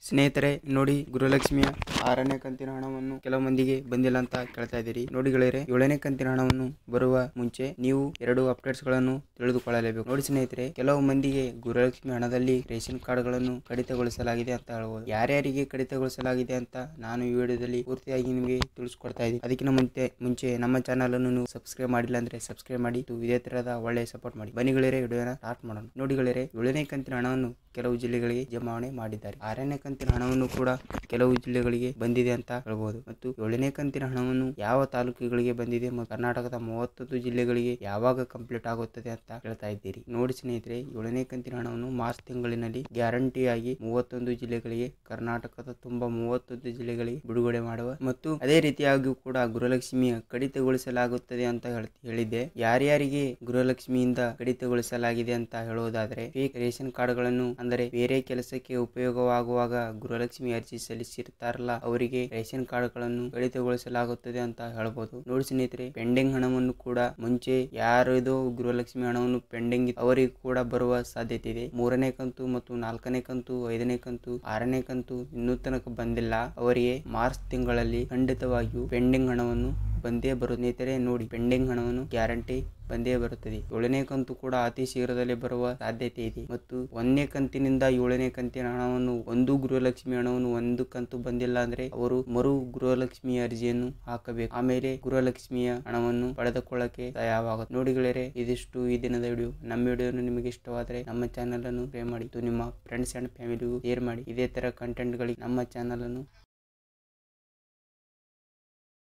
ಸ್ನೇಹಿತರೆ ನೋಡಿ, ಗೃಹಲಕ್ಷ್ಮಿಯ 6ನೇ ಕಂತಿನ ಹಣವನ್ನು ಕೆಲವು ಮಂದಿಗೆ ಬಂದಿಲ್ಲ ಅಂತ ಕೇಳ್ತಾ ಇದ್ದೀರಿ. ನೋಡಿ ಗೆಳೆಯರೆ, 7ನೇ ಕಂತಿನ ಹಣವನ್ನು ಬರುವ ಮುಂಚೆ ನೀವು 2 ಅಪ್ಡೇಟ್ಸ್ ಗಳನ್ನು ತಿಳಿದುಕೊಳ್ಳಲೇಬೇಕು. ನೋಡಿ ಸ್ನೇಹಿತರೆ, ಕೆಲವು ಮಂದಿಗೆ ಗೃಹಲಕ್ಷ್ಮಿ ಹಣದಲ್ಲಿ ರೇಷನ್ ಕಾರ್ಡ್ ಗಳನ್ನು ಕಡಿತಗೊಳಿಸಲಾಗಿದೆ ಅಂತ ಹೇಳ್ಬೋದು. ಯಾರ್ಯಾರಿಗೆ ಕಡಿತಗೊಳಿಸಲಾಗಿದೆ ಅಂತ ನಾನು ಈ ವಿಡಿಯೋದಲ್ಲಿ ಪೂರ್ತಿಯಾಗಿ ನಿಮಗೆ ತಿಳಿಸ್ಕೊಡ್ತಾ ಇದ್ದೀನಿ. ಅದಕ್ಕಿಂತ ಮುಂಚೆ ನಮ್ಮ ಚಾನಲ್ ಅನ್ನು ನೀವು ಸಬ್ಸ್ಕ್ರೈಬ್ ಮಾಡಿಲ್ಲ ಅಂದ್ರೆ ಸಬ್ಸ್ಕ್ರೈಬ್ ಮಾಡಿ, ಇದೇ ತರಹದ ಒಳ್ಳೆ ಸಪೋರ್ಟ್ ಮಾಡಿ. ಬನ್ನಿ ಗೆಳೆಯರೆ, ವಿಡಿಯೋನ ಸ್ಟಾರ್ಟ್ ಮಾಡೋಣ. ನೋಡಿ ಗೆಳೆಯರೆ, 7ನೇ ಕಂತಿನ ಹಣವನ್ನು ಕೆಲವು ಜಿಲ್ಲೆಗಳಿಗೆ ಜಮಾವಣೆ ಮಾಡಿದ್ದಾರೆ. 6ನೇ ಕಂತಿನ ಹಣವನ್ನು ಕೂಡ ಕೆಲವು ಜಿಲ್ಲೆಗಳಿಗೆ ಬಂದಿದೆ ಅಂತ ಹೇಳ್ಬಹುದು. ಮತ್ತು 7ನೇ ಕಂತಿನ ಹಣವನ್ನು ಯಾವ ತಾಲೂಕುಗಳಿಗೆ ಬಂದಿದೆ ಮತ್ತು ಕರ್ನಾಟಕದ 31 ಜಿಲ್ಲೆಗಳಿಗೆ ಯಾವಾಗ ಕಂಪ್ಲೀಟ್ ಆಗುತ್ತದೆ ಅಂತ ಹೇಳ್ತಾ ಇದ್ದೀರಿ. ನೋಡಿ ಸ್ನೇಹಿತರೆ, 7ನೇ ಕಂತಿನ ಹಣವನ್ನು ಮಾರ್ಚ್ ತಿಂಗಳಿನಲ್ಲಿ ಗ್ಯಾರಂಟಿಯಾಗಿ 31 ಜಿಲ್ಲೆಗಳಿಗೆ, ಕರ್ನಾಟಕದ ತುಂಬಾ 31 ಜಿಲ್ಲೆಗಳಿಗೆ ಬಿಡುಗಡೆ ಮಾಡುವ ಮತ್ತು ಅದೇ ರೀತಿಯಾಗಿ ಕೂಡ ಗೃಹಲಕ್ಷ್ಮಿಯ ಕಡಿತಗೊಳಿಸಲಾಗುತ್ತದೆ ಅಂತ ಹೇಳಿದ್ದೆ. ಯಾರ್ಯಾರಿಗೆ ಗೃಹಲಕ್ಷ್ಮಿಯಿಂದ ಕಡಿತಗೊಳಿಸಲಾಗಿದೆ ಅಂತ ಹೇಳುವುದಾದ್ರೆ, ಫೇಕ್ ರೇಷನ್ ಕಾರ್ಡ್ ಗಳನ್ನು, ಅಂದರೆ ಬೇರೆ ಕೆಲಸಕ್ಕೆ ಉಪಯೋಗವಾಗುವಾಗ ಗೃಹಲಕ್ಷ್ಮಿ ಅರ್ಜಿ ಸಲ್ಲಿಸಿರ್ತಾರಲ್ಲ, ಅವರಿಗೆ ರೇಷನ್ ಕಾರ್ಡ್ ಗಳನ್ನು ಕಡಿತಗೊಳಿಸಲಾಗುತ್ತದೆ ಅಂತ ಹೇಳ್ಬೋದು. ನೋಡಿ ಸ್ನೇಹಿತರೆ, ಪೆಂಡಿಂಗ್ ಹಣವನ್ನು ಕೂಡ ಮುಂಚೆ ಯಾರದೋ ಗೃಹಲಕ್ಷ್ಮಿ ಹಣವನ್ನು ಪೆಂಡಿಂಗ್ ಅವರಿಗೆ ಕೂಡ ಬರುವ ಸಾಧ್ಯತೆ ಇದೆ. 3ನೇ ಕಂತು ಮತ್ತು 4ನೇ ಕಂತು, 5ನೇ ಕಂತು, 6ನೇ ಕಂತು ಇನ್ನೂ ತನಕ ಬಂದಿಲ್ಲ. ಅವರಿಗೆ ಮಾರ್ಚ್ ತಿಂಗಳಲ್ಲಿ ಖಂಡಿತವಾಗಿಯೂ ಪೆಂಡಿಂಗ್ ಹಣವನ್ನು ಬಂದೇ ಬರುತ್ತೆ. ಸ್ನೇಹಿತರೆ ನೋಡಿ, ಪೆಂಡಿಂಗ್ ಹಣವನ್ನು ಗ್ಯಾರಂಟಿ ಬಂದೇ ಬರುತ್ತದೆ. 7ನೇ ಕಂತು ಕೂಡ ಅತಿ ಶೀಘ್ರದಲ್ಲೇ ಬರುವ ಸಾಧ್ಯತೆ ಇದೆ. ಮತ್ತು 1ನೇ ಕಂತಿನಿಂದ 7ನೇ ಕಂತಿನ ಹಣವನ್ನು, ಒಂದು ಗೃಹಲಕ್ಷ್ಮಿ ಹಣವನ್ನು ಒಂದು ಕಂತು ಬಂದಿಲ್ಲ ಅಂದ್ರೆ ಅವರು ಮರು ಗೃಹಲಕ್ಷ್ಮಿ ಅರ್ಜಿಯನ್ನು ಹಾಕಬೇಕು. ಆಮೇಲೆ ಗೃಹಲಕ್ಷ್ಮಿಯ ಹಣವನ್ನು ಪಡೆದುಕೊಳ್ಳಕ್ಕೆ ಸಹಾಯವಾಗುತ್ತೆ. ನೋಡಿ ಗೆಳೆಯರೆ, ಇದಿಷ್ಟು ಈ ದಿನದ ವಿಡಿಯೋ. ನಮ್ಮ ವಿಡಿಯೋನು ನಿಮಗೆ ಇಷ್ಟವಾದರೆ ನಮ್ಮ ಚಾನಲ್ ಅನ್ನು ಸಬ್ಸ್ಕ್ರೈಬ್ ಮಾಡಿ, ನಿಮ್ಮ ಫ್ರೆಂಡ್ಸ್ ಅಂಡ್ ಫ್ಯಾಮಿಲಿಗೂ ಶೇರ್ ಮಾಡಿ. ಇದೇ ತರ ಕಂಟೆಂಟ್ ಗಳಿಗೆ ನಮ್ಮ ಚಾನಲ್ ಅನ್ನು